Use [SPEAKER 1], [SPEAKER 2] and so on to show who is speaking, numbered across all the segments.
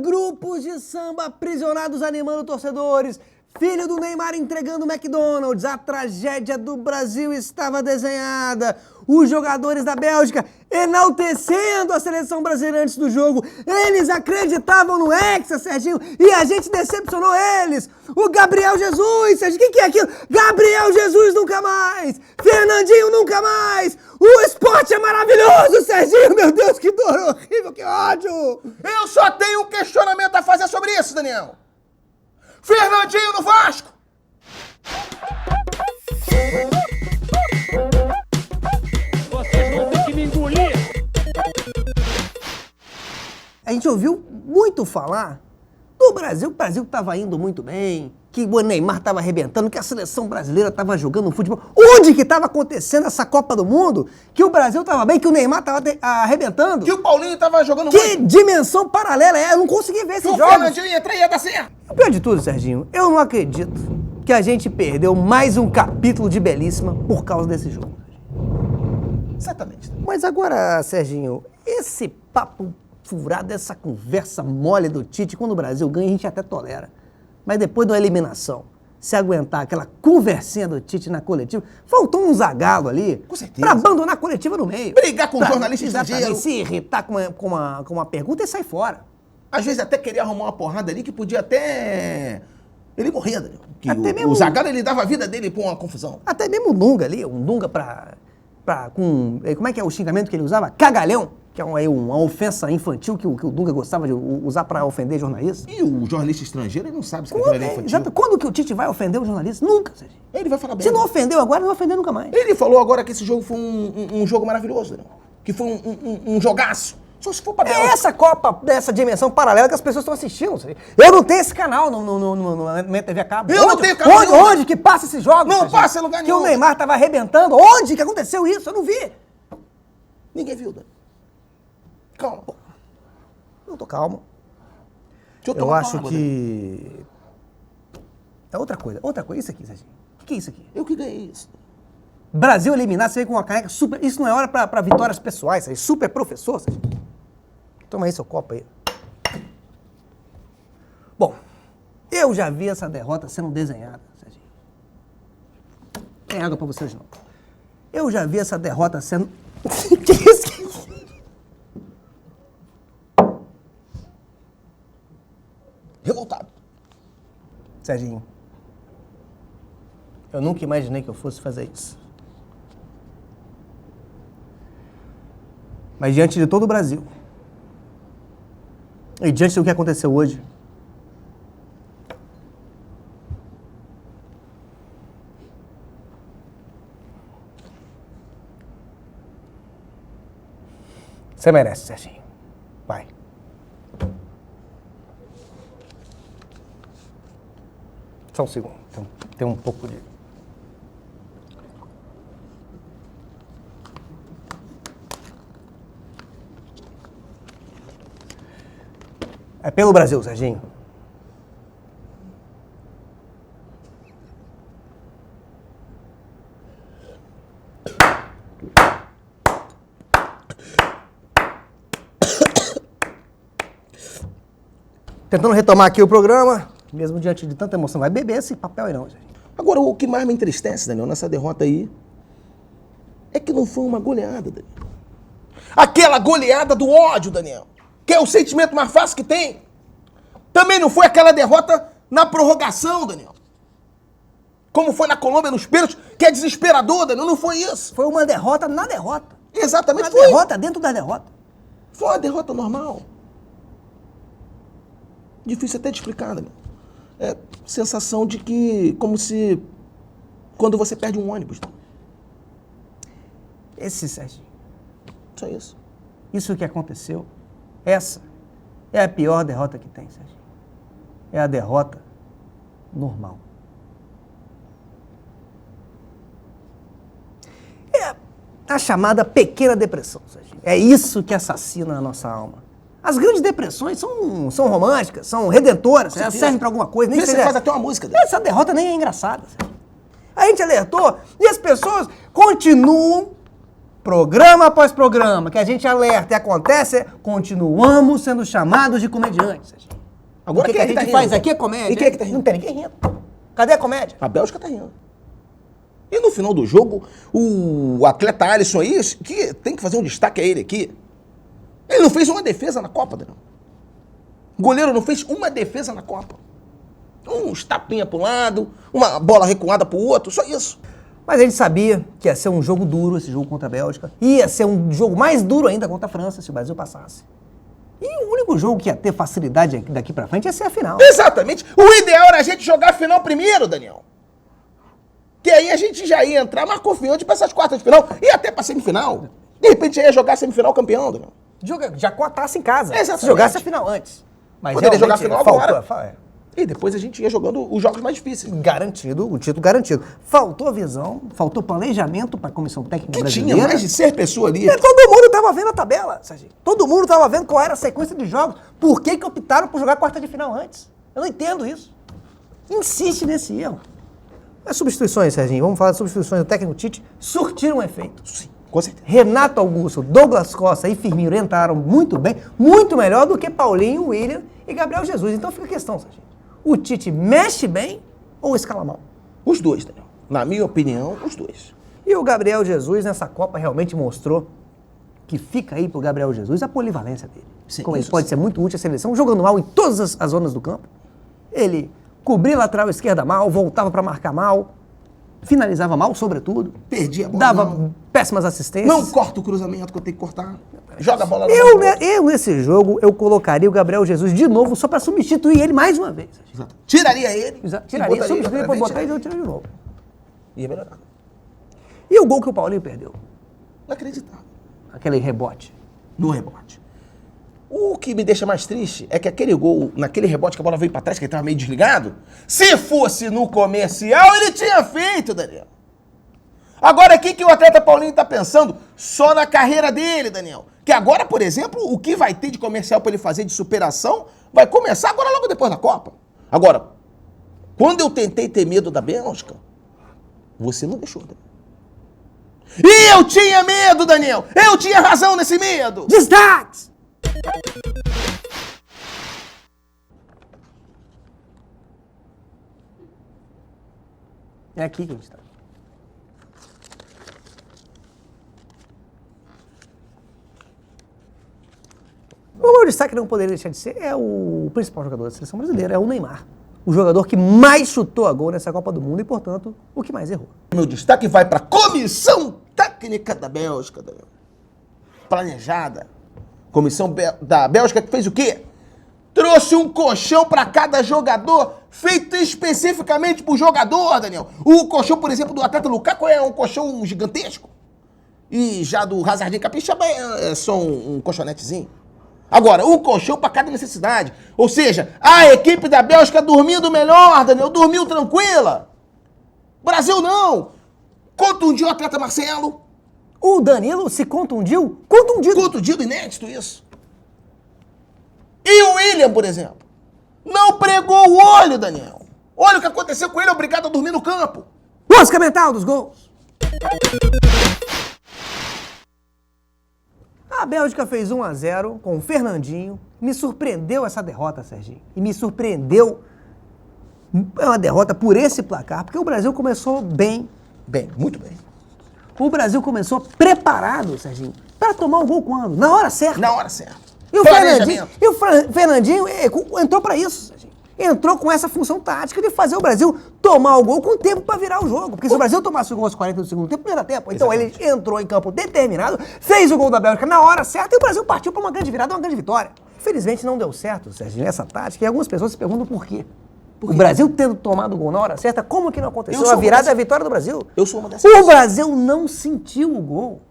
[SPEAKER 1] grupos de samba aprisionados animando torcedores. Filho do Neymar entregando o McDonald's. A tragédia do Brasil estava desenhada. Os jogadores da Bélgica enaltecendo a seleção brasileira antes do jogo. Eles acreditavam no Hexa, Serginho, e a gente decepcionou eles. O Gabriel Jesus, Serginho, o que é aquilo? Gabriel Jesus nunca mais. Fernandinho nunca mais. O esporte é maravilhoso, Serginho. Meu Deus, que dor horrível, que ódio.
[SPEAKER 2] Eu só tenho um questionamento a fazer sobre isso, Daniel. Fernandinho no Vasco!
[SPEAKER 3] Vocês vão ter que me engolir!
[SPEAKER 1] A gente ouviu muito falar do Brasil, que o Brasil estava indo muito bem, que o Neymar estava arrebentando, que a seleção brasileira estava jogando futebol. Onde que estava acontecendo essa Copa do Mundo? Que o Brasil estava bem, que o Neymar estava arrebentando?
[SPEAKER 2] Que o Paulinho estava jogando
[SPEAKER 1] Que
[SPEAKER 2] muito.
[SPEAKER 1] dimensão paralela é? Eu não consegui ver esses
[SPEAKER 2] Que o
[SPEAKER 1] jogos.
[SPEAKER 2] Fernandinho ia entrar e ia dar certo.
[SPEAKER 1] O pior de tudo, Serginho, eu não acredito que a gente perdeu mais um capítulo de Belíssima por causa desse jogo.
[SPEAKER 2] Exatamente.
[SPEAKER 1] Mas agora, Serginho, esse papo furado, essa conversa mole do Tite, quando o Brasil ganha, a gente até tolera. Mas depois da eliminação, se aguentar aquela conversinha do Tite na coletiva, faltou um zagalo ali.
[SPEAKER 2] Com certeza.
[SPEAKER 1] Pra abandonar a coletiva no meio.
[SPEAKER 2] Brigar com o jornalista estrangeiro.
[SPEAKER 1] Se irritar com uma pergunta e sair fora.
[SPEAKER 2] Às vezes até queria arrumar uma porrada ali que podia até... Ele morria, Daniel. Que
[SPEAKER 1] Até mesmo-
[SPEAKER 2] o Zagallo, ele dava a vida dele pra uma confusão.
[SPEAKER 1] Até mesmo o Dunga ali, um Dunga como é que é o xingamento que ele usava? Cagalhão, que é uma ofensa infantil que o Dunga gostava de usar pra ofender jornalistas.
[SPEAKER 2] E o jornalista estrangeiro, ele não sabe se aquilo ali é infantil.
[SPEAKER 1] Quando que o Tite vai ofender o jornalista? Nunca, Serginho.
[SPEAKER 2] Ele vai falar bem.
[SPEAKER 1] Se não ofendeu agora, não vai ofender nunca mais.
[SPEAKER 2] Ele falou agora que esse jogo foi um jogo maravilhoso, Daniel. Que foi um jogaço. Só se for pra
[SPEAKER 1] É
[SPEAKER 2] Bélgica.
[SPEAKER 1] essa Copa, dessa dimensão paralela que as pessoas estão assistindo. Serginho. Eu não tenho esse canal na minha TV a cabo.
[SPEAKER 2] Eu não tenho canal nenhum.
[SPEAKER 1] Onde que passa esses jogos?
[SPEAKER 2] Não
[SPEAKER 1] Serginho?
[SPEAKER 2] passa em lugar nenhum.
[SPEAKER 1] Que o Neymar tava arrebentando. Onde que aconteceu isso? Eu não vi.
[SPEAKER 2] Ninguém viu, Daniel. Calma.
[SPEAKER 1] Eu tô calmo.
[SPEAKER 2] Deixa
[SPEAKER 1] Eu
[SPEAKER 2] tomar
[SPEAKER 1] acho
[SPEAKER 2] água, Daniel.
[SPEAKER 1] que... É outra coisa. Isso aqui, Serginho. O que é isso aqui?
[SPEAKER 2] Eu que ganhei isso.
[SPEAKER 1] Brasil eliminar, você vem com uma caneca super... Isso não é hora pra vitórias pessoais, Serginho. Super professor, Serginho. Toma aí seu copo aí. Bom, eu já vi essa derrota sendo desenhada, Serginho. Tem água pra vocês, não. Eu já vi essa derrota sendo... Que isso?
[SPEAKER 2] Revoltado.
[SPEAKER 1] Serginho, eu nunca imaginei que eu fosse fazer isso. Mas diante de todo o Brasil, e diante do que aconteceu hoje, você merece, Serginho. Vai. Só um segundo. Tem um pouco de... É pelo Brasil, Serginho. Tentando retomar aqui o programa, mesmo diante de tanta emoção. Vai beber esse papel aí não, Serginho.
[SPEAKER 2] Agora, o que mais me entristece, Daniel, nessa derrota aí, é que não foi uma goleada, Daniel. Aquela goleada do ódio, Daniel, que é o sentimento mais fácil que tem. Também não foi aquela derrota na prorrogação, Daniel. Como foi na Colômbia, nos pênaltis, que é desesperador, Daniel. Não foi isso.
[SPEAKER 1] Foi uma derrota na derrota.
[SPEAKER 2] Exatamente,
[SPEAKER 1] Uma
[SPEAKER 2] foi.
[SPEAKER 1] derrota dentro da derrota.
[SPEAKER 2] Foi uma derrota normal. Difícil até de explicar, Daniel. É sensação de que, como se, quando você perde um ônibus.
[SPEAKER 1] Esse, Serginho,
[SPEAKER 2] Só isso.
[SPEAKER 1] isso que aconteceu, essa é a pior derrota que tem, Serginho. É a derrota normal. É a chamada pequena depressão, Serginho. É isso que assassina a nossa alma. As grandes depressões são românticas, são redentoras, elas servem pra alguma coisa. Nem
[SPEAKER 2] Você
[SPEAKER 1] seja-
[SPEAKER 2] faz até uma música dela.
[SPEAKER 1] Essa derrota nem é engraçada, Serginho. A gente alertou e as pessoas continuam programa após programa, que a gente alerta e acontece, continuamos sendo chamados de comediantes.
[SPEAKER 2] Agora
[SPEAKER 1] o que a gente faz aqui é comédia.
[SPEAKER 2] E quem é que tá rindo?
[SPEAKER 1] Não tem ninguém rindo. Cadê a comédia?
[SPEAKER 2] A Bélgica tá rindo. E no final do jogo, o atleta Alisson aí, que tem que fazer um destaque a ele aqui, ele não fez uma defesa na Copa, Daniel. O goleiro não fez uma defesa na Copa. Uns tapinha para um lado, uma bola recuada para o outro, só isso.
[SPEAKER 1] Mas a gente sabia que ia ser um jogo duro, esse jogo contra a Bélgica. Ia ser um jogo mais duro ainda contra a França, se o Brasil passasse. E o único jogo que ia ter facilidade daqui pra frente ia ser a final.
[SPEAKER 2] Exatamente. O ideal era a gente jogar a final primeiro, Daniel. Que aí a gente já ia entrar mais confiante para essas quartas de final e até para semifinal. De repente já ia jogar a semifinal campeão, Daniel.
[SPEAKER 1] Já com a taça em casa.
[SPEAKER 2] Exatamente.
[SPEAKER 1] Se jogasse a final antes. Mas
[SPEAKER 2] poderia jogar a final agora.
[SPEAKER 1] Faltou.
[SPEAKER 2] E depois a gente ia jogando os jogos mais difíceis.
[SPEAKER 1] Garantido, o título garantido. Faltou visão, faltou planejamento para a comissão técnica
[SPEAKER 2] Que
[SPEAKER 1] brasileira.
[SPEAKER 2] tinha mais de 100 pessoas ali.
[SPEAKER 1] E todo mundo estava vendo a tabela, Serginho. Todo mundo estava vendo qual era a sequência de jogos. Por que optaram por jogar a quarta de final antes? Eu não entendo isso. Insiste nesse erro. As substituições, Serginho, vamos falar de substituições do técnico Tite, surtiram um efeito.
[SPEAKER 2] Sim, com certeza.
[SPEAKER 1] Renato Augusto, Douglas Costa e Firmino entraram muito bem, muito melhor do que Paulinho, William e Gabriel Jesus. Então fica a questão, Serginho. O Tite mexe bem ou escala mal?
[SPEAKER 2] Os dois, Daniel. Na minha opinião, os dois.
[SPEAKER 1] E o Gabriel Jesus nessa Copa realmente mostrou que fica aí pro Gabriel Jesus a polivalência dele.
[SPEAKER 2] Sim,
[SPEAKER 1] como ele
[SPEAKER 2] isso
[SPEAKER 1] pode
[SPEAKER 2] sim.
[SPEAKER 1] ser muito útil à seleção, jogando mal em todas as zonas do campo. Ele cobria a lateral esquerda mal, voltava para marcar mal, finalizava mal, sobretudo.
[SPEAKER 2] Perdia a bola.
[SPEAKER 1] Dava
[SPEAKER 2] não.
[SPEAKER 1] péssimas assistências.
[SPEAKER 2] Não corta o cruzamento que eu tenho que cortar. Joga a bola no
[SPEAKER 1] Eu, nesse jogo, eu colocaria o Gabriel Jesus de novo só para substituir ele mais uma vez.
[SPEAKER 2] Exato. Tiraria ele.
[SPEAKER 1] Tiraria,
[SPEAKER 2] e botaria
[SPEAKER 1] substituir, depois
[SPEAKER 2] pra
[SPEAKER 1] botar e
[SPEAKER 2] frente.
[SPEAKER 1] eu tiro de novo.
[SPEAKER 2] Ia melhorar.
[SPEAKER 1] E o gol que o Paulinho perdeu?
[SPEAKER 2] Inacreditável.
[SPEAKER 1] Aquele rebote.
[SPEAKER 2] No rebote. O que me deixa mais triste é que aquele gol, naquele rebote que a bola veio pra trás, que ele tava meio desligado, se fosse no comercial, ele tinha feito, Daniel. Agora, o que o atleta Paulinho tá pensando? Só na carreira dele, Daniel. Que agora, por exemplo, o que vai ter de comercial pra ele fazer de superação vai começar agora logo depois da Copa. Agora, quando eu tentei ter medo da Bélgica, você não deixou, Daniel. E eu tinha medo, Daniel! Eu tinha razão nesse medo!
[SPEAKER 1] Destaques! É aqui que a gente está. O meu destaque não poderia deixar de ser o principal jogador da seleção brasileira, é o Neymar. O jogador que mais chutou a gol nessa Copa do Mundo e, portanto, o que mais errou.
[SPEAKER 2] Meu destaque vai para a comissão técnica da Bélgica, Daniel. Planejada. Comissão da Bélgica que fez o quê? Trouxe um colchão para cada jogador, feito especificamente pro jogador, Daniel. O colchão, por exemplo, do atleta Lukaku é um colchão gigantesco. E já do Hazardinho Capixaba é só um colchonetezinho. Agora, um colchão para cada necessidade. Ou seja, a equipe da Bélgica dormindo melhor, Daniel, dormiu tranquila. Brasil não. Contundiu o atleta Marcelo.
[SPEAKER 1] O Danilo se contundiu? Contundido.
[SPEAKER 2] Contundido, inédito isso. E o William, por exemplo, não pregou o olho, Daniel. Olha o que aconteceu com ele, obrigado a dormir no campo.
[SPEAKER 1] Mosca mental dos gols. A Bélgica fez 1-0 com o Fernandinho. Me surpreendeu essa derrota, Serginho. E me surpreendeu uma derrota por esse placar, porque o Brasil começou bem.
[SPEAKER 2] Bem, muito bem.
[SPEAKER 1] O Brasil começou preparado, Serginho, para tomar o gol quando? Na hora certa.
[SPEAKER 2] Na hora certa.
[SPEAKER 1] E o Fernandinho entrou para isso, Serginho. Entrou com essa função tática de fazer o Brasil tomar o gol com tempo para virar o jogo. Porque se o Brasil tomasse o gol aos 40 do segundo tempo, não era tempo. Então
[SPEAKER 2] Exatamente.
[SPEAKER 1] ele entrou em campo determinado, fez o gol da Bélgica na hora certa e o Brasil partiu para uma grande virada, uma grande vitória. Infelizmente não deu certo, Serginho, essa tática. E algumas pessoas se perguntam por quê. O Brasil tendo tomado o gol na hora certa, como que não aconteceu? A virada é a vitória do Brasil.
[SPEAKER 2] Eu sou uma dessas
[SPEAKER 1] O Brasil não sentiu o gol.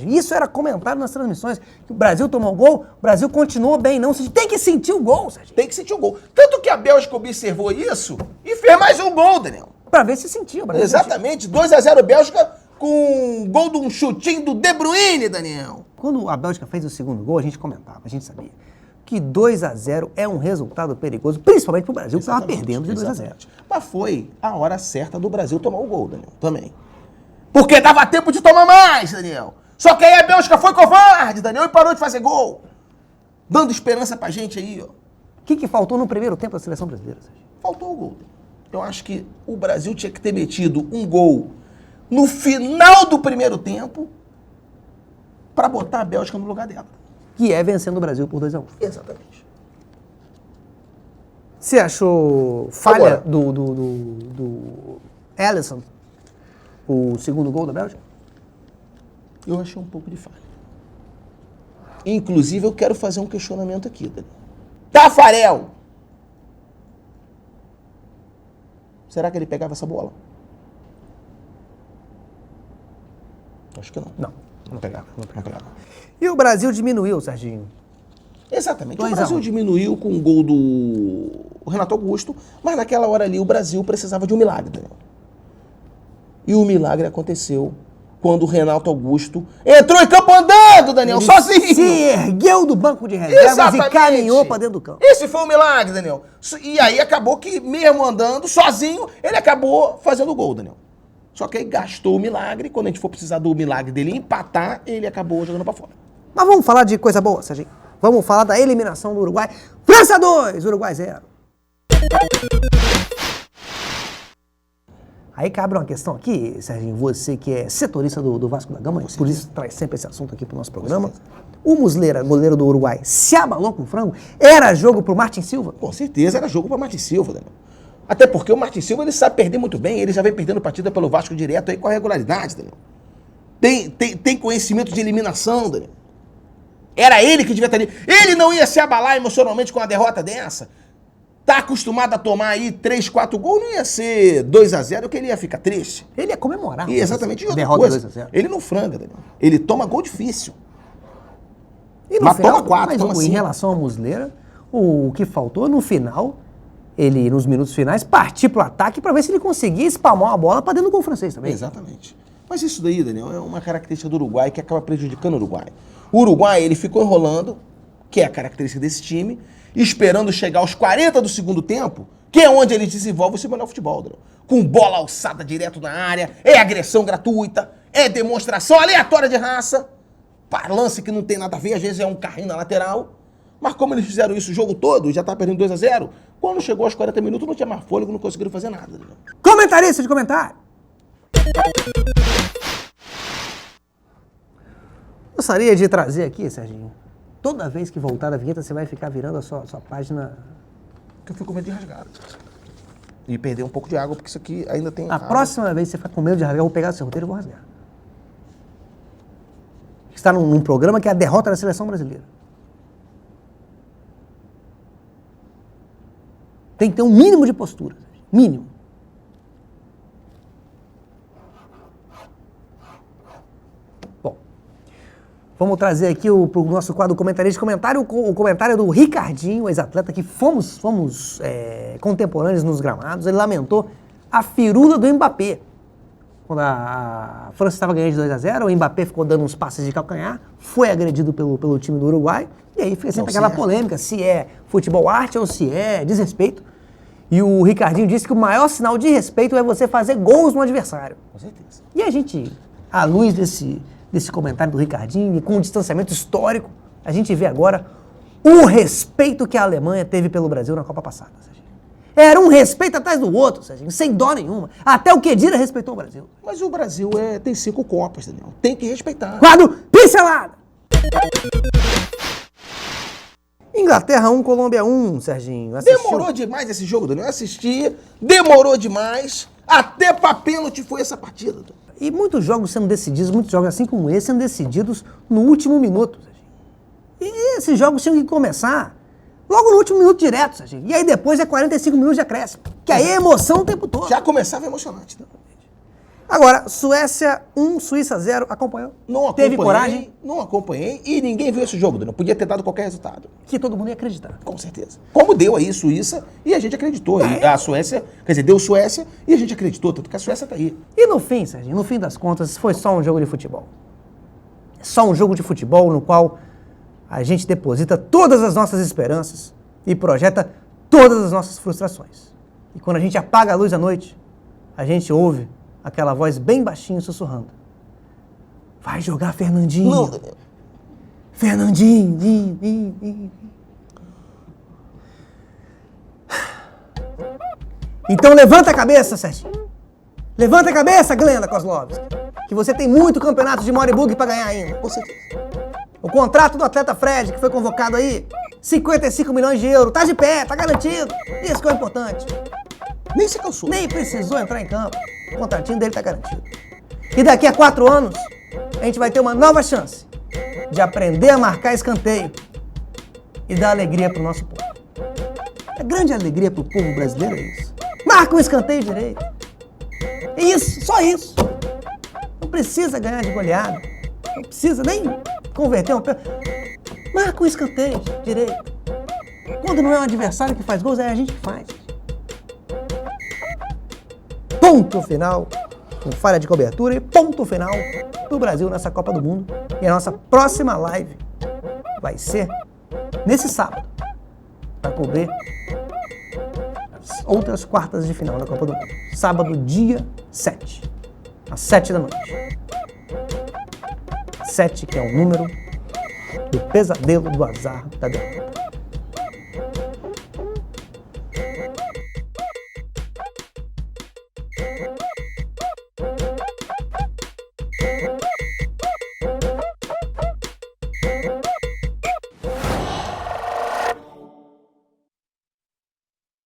[SPEAKER 1] Isso era comentado nas transmissões. Que o Brasil tomou o gol, o Brasil continuou bem. Não sentiu. Tem que sentir o gol, Sérgio.
[SPEAKER 2] Tem que sentir o gol. Tanto que a Bélgica observou isso e fez mais um gol, Daniel.
[SPEAKER 1] Pra ver se sentiu.
[SPEAKER 2] Exatamente. 2-0 Bélgica com um gol de um chutinho do De Bruyne, Daniel.
[SPEAKER 1] Quando a Bélgica fez o segundo gol, a gente comentava, a gente sabia que 2-0 é um resultado perigoso, principalmente pro Brasil, que estava perdendo de 2-0.
[SPEAKER 2] Mas foi a hora certa do Brasil tomar o gol, Daniel, também. Porque dava tempo de tomar mais, Daniel. Só que aí a Bélgica foi covarde, Daniel, e parou de fazer gol. Dando esperança pra gente aí, ó.
[SPEAKER 1] O que faltou no primeiro tempo da seleção brasileira, Serginho?
[SPEAKER 2] Faltou o gol. Eu acho que o Brasil tinha que ter metido um gol no final do primeiro tempo para botar a Bélgica no lugar dela.
[SPEAKER 1] Que é vencendo o Brasil por 2-1.
[SPEAKER 2] Exatamente.
[SPEAKER 1] Você achou falha
[SPEAKER 2] Agora.
[SPEAKER 1] do Alisson, o segundo gol da Bélgica?
[SPEAKER 2] Eu achei um pouco de falha. Inclusive, eu quero fazer um questionamento aqui, Daniel. Tafarel! Será que ele pegava essa bola? Acho que não.
[SPEAKER 1] Não pegava.
[SPEAKER 2] Não pegava.
[SPEAKER 1] E o Brasil diminuiu, Serginho.
[SPEAKER 2] Exatamente.
[SPEAKER 1] 2-1.
[SPEAKER 2] O Brasil diminuiu com o gol do Renato Augusto, mas naquela hora ali o Brasil precisava de um milagre, Daniel. E o milagre aconteceu quando o Renato Augusto entrou em campo andando, Daniel,
[SPEAKER 1] Ele
[SPEAKER 2] sozinho.
[SPEAKER 1] se ergueu do banco de reservas e caminhou para dentro do campo.
[SPEAKER 2] Esse foi o milagre, Daniel. E aí acabou que, mesmo andando, sozinho, ele acabou fazendo o gol, Daniel. Só que aí gastou o milagre. Quando a gente for precisar do milagre dele empatar, ele acabou jogando pra fora.
[SPEAKER 1] Mas vamos falar de coisa boa, Serginho. Vamos falar da eliminação do Uruguai. França 2, Uruguai 0. Aí cabe uma questão aqui, Serginho, você que é setorista do Vasco da Gama, por isso traz sempre esse assunto aqui pro nosso programa. O Muslera, goleiro do Uruguai, se abalou com o frango? Era jogo pro Martin Silva?
[SPEAKER 2] Com certeza era jogo para Martin Silva, Daniel. Até porque o Martin Silva ele sabe perder muito bem, ele já vem perdendo partida pelo Vasco direto aí com a regularidade, Daniel. Tem conhecimento de eliminação, Daniel. Era ele que devia estar ali. Ele não ia se abalar emocionalmente com uma derrota dessa. Tá acostumado a tomar aí 3, 4 gols, não ia ser 2-0 que ele ia ficar triste.
[SPEAKER 1] Ele ia comemorar.
[SPEAKER 2] E exatamente, e outra
[SPEAKER 1] derrota
[SPEAKER 2] coisa,
[SPEAKER 1] 2-0.
[SPEAKER 2] ele não franga, Daniel. Ele toma gol difícil.
[SPEAKER 1] E no
[SPEAKER 2] Mas
[SPEAKER 1] final,
[SPEAKER 2] toma 4, toma
[SPEAKER 1] em
[SPEAKER 2] 5.
[SPEAKER 1] relação ao Muslera, o que faltou no final, ele nos minutos finais, partir pro ataque para ver se ele conseguia espalmar uma bola para dentro do gol francês também.
[SPEAKER 2] Exatamente. Mas isso daí, Daniel, é uma característica do Uruguai que acaba prejudicando o Uruguai. O Uruguai, ele ficou enrolando, que é a característica desse time, esperando chegar aos 40 do segundo tempo, que é onde ele desenvolve o seu melhor futebol, Daniel. Com bola alçada direto na área, é agressão gratuita, é demonstração aleatória de raça, para lance que não tem nada a ver, às vezes é um carrinho na lateral. Mas como eles fizeram isso o jogo todo, já tá perdendo 2-0, quando chegou aos 40 minutos não tinha mais fôlego, não conseguiram fazer nada, Daniel.
[SPEAKER 1] Comentarista de comentário. Gostaria de trazer aqui, Serginho, toda vez que voltar da vinheta, você vai ficar virando a sua página.
[SPEAKER 2] Porque eu fui com medo de rasgar. E perder um pouco de água, porque isso aqui ainda tem
[SPEAKER 1] A
[SPEAKER 2] água.
[SPEAKER 1] próxima vez que você ficar com medo de rasgar, eu vou pegar o seu roteiro e vou rasgar. Você está num programa que é a derrota da seleção brasileira. Tem que ter um mínimo de postura. Mínimo. Bom, vamos trazer aqui para o nosso quadro comentarista de comentário, o comentário do Ricardinho, ex-atleta, que fomos contemporâneos nos gramados. Ele lamentou a firula do Mbappé. Quando a França estava ganhando de 2-0, o Mbappé ficou dando uns passes de calcanhar, foi agredido pelo time do Uruguai, e aí fica sempre aquela polêmica, se é futebol arte ou se é desrespeito. E o Ricardinho disse que o maior sinal de respeito é você fazer gols no adversário.
[SPEAKER 2] Com certeza.
[SPEAKER 1] E a gente, à luz desse comentário do Ricardinho, e com o distanciamento histórico, a gente vê agora o respeito que a Alemanha teve pelo Brasil na Copa passada, Serginho. Era um respeito atrás do outro, Serginho, sem dó nenhuma. Até o Khedira respeitou o Brasil.
[SPEAKER 2] Mas o Brasil tem 5 Copas, Daniel. Tem que respeitar.
[SPEAKER 1] Quadro Pincelada! Inglaterra 1, Colômbia 1, Serginho. Assistiu?
[SPEAKER 2] Demorou demais esse jogo, Daniel. Eu assisti, demorou demais. Até pra pênalti foi essa partida, Daniel.
[SPEAKER 1] E muitos jogos sendo decididos, muitos jogos assim como esse, sendo decididos no último minuto, Serginho. E esses jogos tinham que começar logo no último minuto direto, Serginho. E aí depois é 45 minutos de acréscimo. Que aí é emoção o tempo todo.
[SPEAKER 2] Já começava emocionante, Daniel.
[SPEAKER 1] Agora, Suécia 1, Suíça 0, acompanhou?
[SPEAKER 2] Não acompanhei.
[SPEAKER 1] Teve coragem?
[SPEAKER 2] Não acompanhei e ninguém viu esse jogo, Daniel. Podia ter dado qualquer resultado.
[SPEAKER 1] Que todo mundo ia acreditar.
[SPEAKER 2] Com certeza. Como deu aí Suíça e a gente acreditou. E a Suécia, quer dizer, deu Suécia e a gente acreditou, tanto que a Suécia tá aí.
[SPEAKER 1] E no fim, Serginho, no fim das contas, foi só um jogo de futebol. Só um jogo de futebol no qual a gente deposita todas as nossas esperanças e projeta todas as nossas frustrações. E quando a gente apaga a luz à noite, a gente ouve aquela voz bem baixinho sussurrando: Vai jogar Fernandinho.
[SPEAKER 2] Não, Daniel.
[SPEAKER 1] Fernandinho. Então levanta a cabeça, Serginho. Levanta a cabeça, Glenda Kozlovski. Que você tem muito campeonato de Moribug pra ganhar ainda.
[SPEAKER 2] Com certeza.
[SPEAKER 1] O contrato do atleta Fred, que foi convocado aí, 55 milhões de euros. Tá de pé, tá garantido. Isso que é o importante.
[SPEAKER 2] Nem se cansou.
[SPEAKER 1] Nem precisou entrar em campo. O contratinho dele tá garantido. E daqui a 4 anos, a gente vai ter uma nova chance de aprender a marcar escanteio e dar alegria pro nosso povo. A grande alegria pro povo brasileiro é isso. Marca um escanteio direito. Isso, só isso. Não precisa ganhar de goleada. Não precisa nem converter um pênalti. Marca um escanteio direito. Quando não é um adversário que faz gols, é a gente que faz. Ponto final, com falha de cobertura, e ponto final do Brasil nessa Copa do Mundo. E a nossa próxima live vai ser nesse sábado, para cobrir as outras quartas de final da Copa do Mundo. Sábado, dia 7, às 7 da noite. 7, que é o número do pesadelo do azar da derrota.